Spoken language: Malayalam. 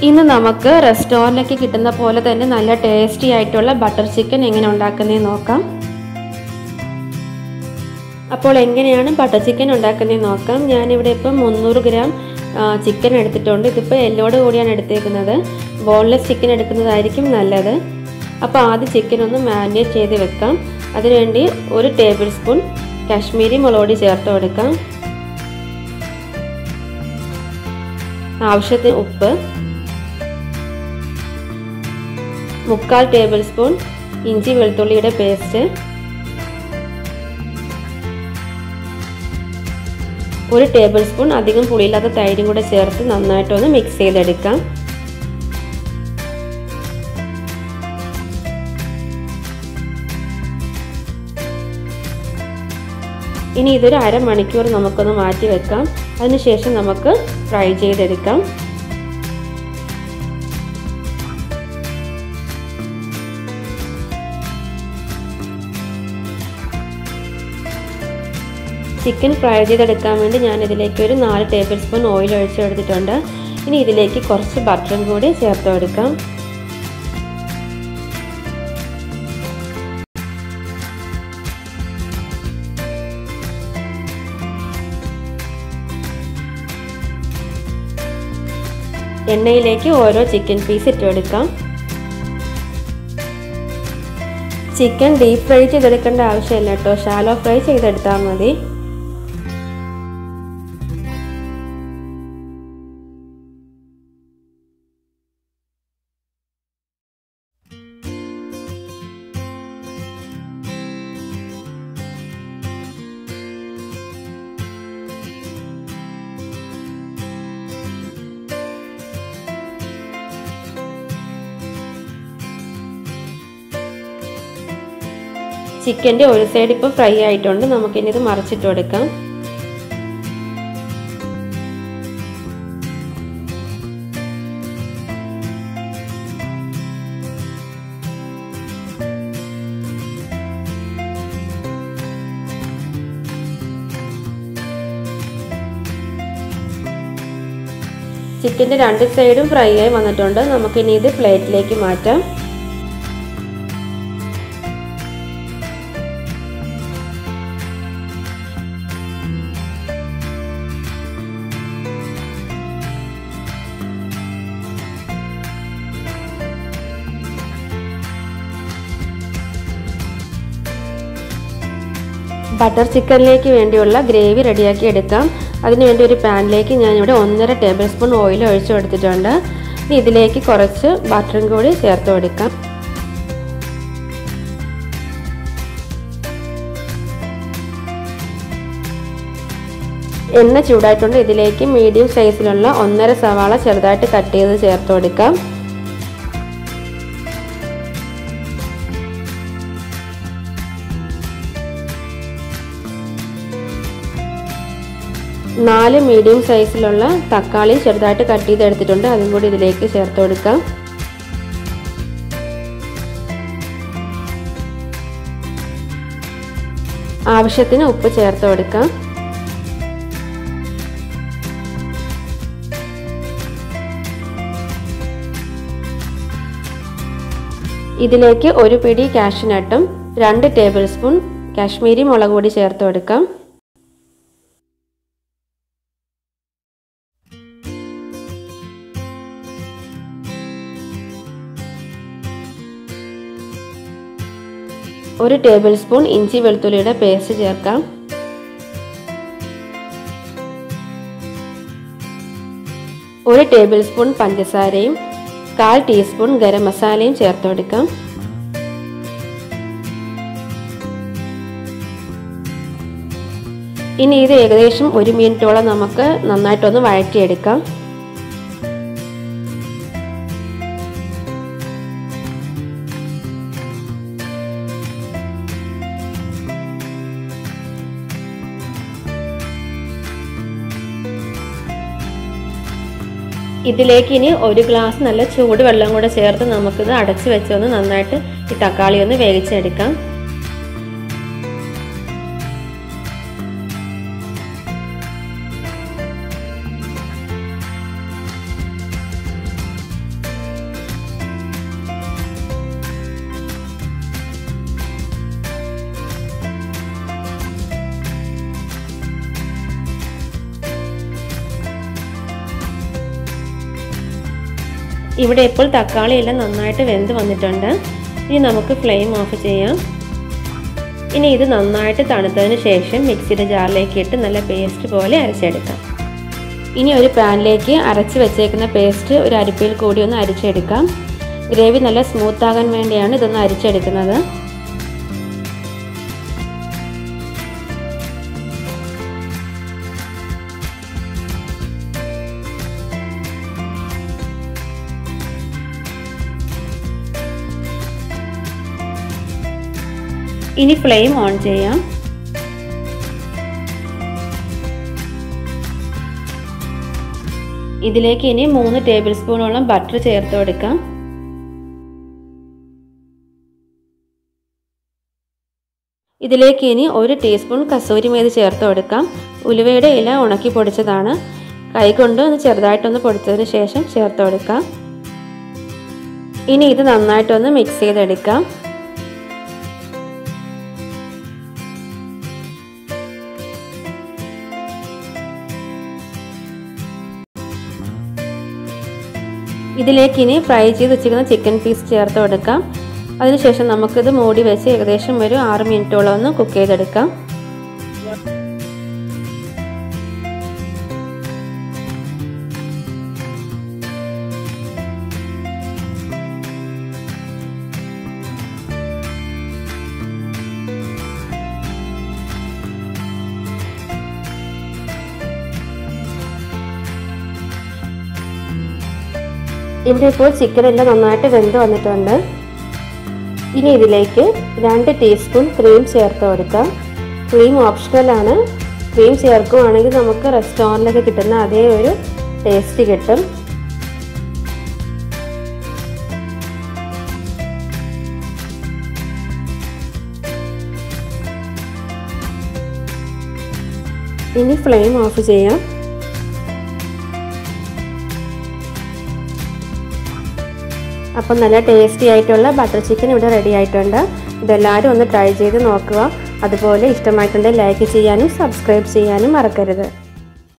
ഇന്ന് നമുക്ക് റെസ്റ്റോറൻറ്റിലൊക്കെ കിട്ടുന്ന പോലെ തന്നെ നല്ല ടേസ്റ്റി ആയിട്ടുള്ള ബട്ടർ ചിക്കൻ എങ്ങനെ ഉണ്ടാക്കുന്നതെന്ന് നോക്കാം. അപ്പോൾ എങ്ങനെയാണ് ബട്ടർ ചിക്കൻ ഉണ്ടാക്കുന്നതെന്ന് നോക്കാം. ഞാനിവിടെ ഇപ്പം 300 ഗ്രാം ചിക്കൻ എടുത്തിട്ടുണ്ട്. ഇതിപ്പോൾ എല്ലോട് കൂടിയാണ് എടുത്തേക്കുന്നത്. ബോൺലെസ് ചിക്കൻ എടുക്കുന്നതായിരിക്കും നല്ലത്. അപ്പോൾ ആദ്യം ചിക്കൻ ഒന്ന് മാരിനേറ്റ് ചെയ്ത് വെക്കാം. അതിനുവേണ്ടി 1 ടേബിൾ സ്പൂൺ കാശ്മീരി മുളക് പൊടി ചേർത്ത് കൊടുക്കാം. ആവശ്യത്തിന് ഉപ്പ്, 1/4 ടേബിൾ സ്പൂൺ ഇഞ്ചി വെളുത്തുള്ളിയുടെ പേസ്റ്റ്, 1 ടേബിൾ സ്പൂൺ അധികം പുളിയില്ലാത്ത തൈരും കൂടെ ചേർത്ത് നന്നായിട്ടൊന്ന് മിക്സ് ചെയ്തെടുക്കാം. ഇനി ഇതൊരു അരമണിക്കൂർ നമുക്കൊന്ന് മാറ്റി വെക്കാം. അതിനുശേഷം നമുക്ക് ഫ്രൈ ചെയ്തെടുക്കാം. ചിക്കൻ ഫ്രൈ ചെയ്തെടുക്കാൻ വേണ്ടി ഞാൻ ഇതിലേക്ക് ഒരു 4 ടേബിൾ സ്പൂൺ ഓയിൽ ഒഴിച്ചെടുത്തിട്ടുണ്ട്. ഇനി ഇതിലേക്ക് കുറച്ച് ബട്ടറും കൂടി ചേർത്ത് കൊടുക്കാം. എണ്ണയിലേക്ക് ഓരോ ചിക്കൻ പീസ് ഇട്ട് കൊടുക്കാം. ചിക്കൻ ഡീപ് ഫ്രൈ ചെയ്തെടുക്കേണ്ട ആവശ്യമില്ല കേട്ടോ, ഷാലോ ഫ്രൈ ചെയ്തെടുത്താൽ മതി. ചിക്കൻ്റെ ഒരു സൈഡ് ഇപ്പോൾ ഫ്രൈ ആയിട്ടുണ്ട്. നമുക്കിനി ഇത് മറിച്ചിട്ട് കൊടുക്കാം. ചിക്കൻ്റെ 2 സൈഡും ഫ്രൈ ആയി വന്നിട്ടുണ്ട്. നമുക്കിനി ഇത് പ്ലേറ്റിലേക്ക് മാറ്റാം. ബട്ടർ ചിക്കനിലേക്ക് വേണ്ടിയുള്ള ഗ്രേവി റെഡിയാക്കി എടുക്കാം. അതിനുവേണ്ടി ഒരു പാനിലേക്ക് ഞാനിവിടെ 1.5 ടേബിൾ സ്പൂൺ ഓയിൽ ഒഴിച്ചു കൊടുത്തിട്ടുണ്ട്. ഇനി ഇതിലേക്ക് കുറച്ച് ബട്ടറും കൂടി ചേർത്ത് കൊടുക്കാം. എണ്ണ ചൂടായിട്ടുണ്ട്. ഇതിലേക്ക് മീഡിയം സൈസിലുള്ള 1.5 സവാള ചെറുതായിട്ട് കട്ട് ചെയ്ത് ചേർത്ത് കൊടുക്കാം. നാല് മീഡിയം സൈസിലുള്ള തക്കാളി ചെറുതായിട്ട് കട്ട് ചെയ്തെടുത്തിട്ടുണ്ട്. അതും കൂടി ഇതിലേക്ക് ചേർത്ത് കൊടുക്കാം. ആവശ്യത്തിന് ഉപ്പ് ചേർത്ത് കൊടുക്കാം. ഇതിലേക്ക് 1 പിടി കാഷ്യൂനട്ടും 2 ടേബിൾ സ്പൂൺ കാശ്മീരി മുളക് പൊടി ചേർത്ത് കൊടുക്കാം. ഒരു ടേബിൾ സ്പൂൺ ഇഞ്ചി വെളുത്തുള്ളിയുടെ പേസ്റ്റ് ചേർക്കാം. 1 ടേബിൾ സ്പൂൺ പഞ്ചസാരയും 1/4 ടീസ്പൂൺ ഗരം മസാലയും ചേർത്ത് കൊടുക്കാം. ഇനി ഇത് ഏകദേശം 1 മിനിറ്റോളം നമുക്ക് നന്നായിട്ടൊന്ന് വഴറ്റിയെടുക്കാം. ഇതിലേക്ക് ഇനി 1 ഗ്ലാസ് നല്ല ചൂട് വെള്ളം കൂടെ ചേർത്ത് നമുക്കിത് അടച്ചു വെച്ചൊന്ന് നന്നായിട്ട് ഈ തക്കാളി ഒന്ന് വേവിച്ചെടുക്കാം. ഇവിടെ ഇപ്പോൾ തക്കാളി എല്ലാം നന്നായിട്ട് വെന്ത് വന്നിട്ടുണ്ട്. ഇനി നമുക്ക് ഫ്ലെയിം ഓഫ് ചെയ്യാം. ഇനി ഇത് നന്നായിട്ട് തണുത്തതിന് ശേഷം മിക്സിയുടെ ജാറിലേക്ക് ഇട്ട് നല്ല പേസ്റ്റ് പോലെ അരച്ചെടുക്കാം. ഇനി ഒരു പാനിലേക്ക് അരച്ച് വെച്ചേക്കുന്ന പേസ്റ്റ് ഒരു അരിപ്പയിൽ കൂടി ഒന്ന് അരിച്ചെടുക്കാം. ഗ്രേവി നല്ല സ്മൂത്ത് ആകാൻ വേണ്ടിയാണ് ഇതൊന്ന് അരിച്ചെടുക്കുന്നത്. ഇനി ഫ്ലെയിം ഓൺ ചെയ്യാം. ഇതിലേക്ക് ഇനി 3 ടേബിൾ സ്പൂണോളം ബട്ടർ ചേർത്ത് കൊടുക്കാം. ഇതിലേക്ക് ഇനി 1 ടീസ്പൂൺ കസൂരി മേഥി ചേർത്ത് കൊടുക്കാം. ഉലുവയുടെ ഇല ഉണക്കി പൊടിച്ചതാണ്. കൈകൊണ്ട് ഒന്ന് ചെറുതായിട്ടൊന്ന് പൊടിച്ചതിന് ശേഷം ചേർത്ത് കൊടുക്കാം. ഇനി ഇത് നന്നായിട്ടൊന്ന് മിക്സ് ചെയ്തെടുക്കാം. ഇതിലേക്ക് ഇനി ഫ്രൈ ചെയ്ത് വെച്ചിരിക്കുന്ന ചിക്കൻ പീസ് ചേർത്ത് കൊടുക്കാം. അതിനുശേഷം നമുക്കിത് മൂടി വെച്ച് ഏകദേശം ഒരു 6 മിനിറ്റോളം ഒന്ന് കുക്ക് ചെയ്തെടുക്കാം. ഇവിടെ ഇപ്പോൾ ചിക്കൻ എല്ലാം നന്നായിട്ട് വെന്ത് വന്നിട്ടുണ്ട്. ഇനി ഇതിലേക്ക് 2 ടീസ്പൂൺ ക്രീം ചേർത്ത് കൊടുക്കാം. ക്രീം ഓപ്ഷണലാണ്. ക്രീം ചേർക്കുകയാണെങ്കിൽ നമുക്ക് റെസ്റ്റോറൻറ്റിലൊക്കെ കിട്ടുന്ന അതേ ഒരു ടേസ്റ്റ് കിട്ടും. ഇനി ഫ്ലെയിം ഓഫ് ചെയ്യാം. അപ്പം നല്ല ടേസ്റ്റി ആയിട്ടുള്ള ബട്ടർ ചിക്കൻ ഇവിടെ റെഡി ആയിട്ടുണ്ട്. ഇതെല്ലാവരും ഒന്ന് ട്രൈ ചെയ്ത് നോക്കുക. അതുപോലെ ഇഷ്ടമായിട്ടുണ്ടെങ്കിൽ ലൈക്ക് ചെയ്യാനും സബ്സ്ക്രൈബ് ചെയ്യാനും മറക്കരുത്.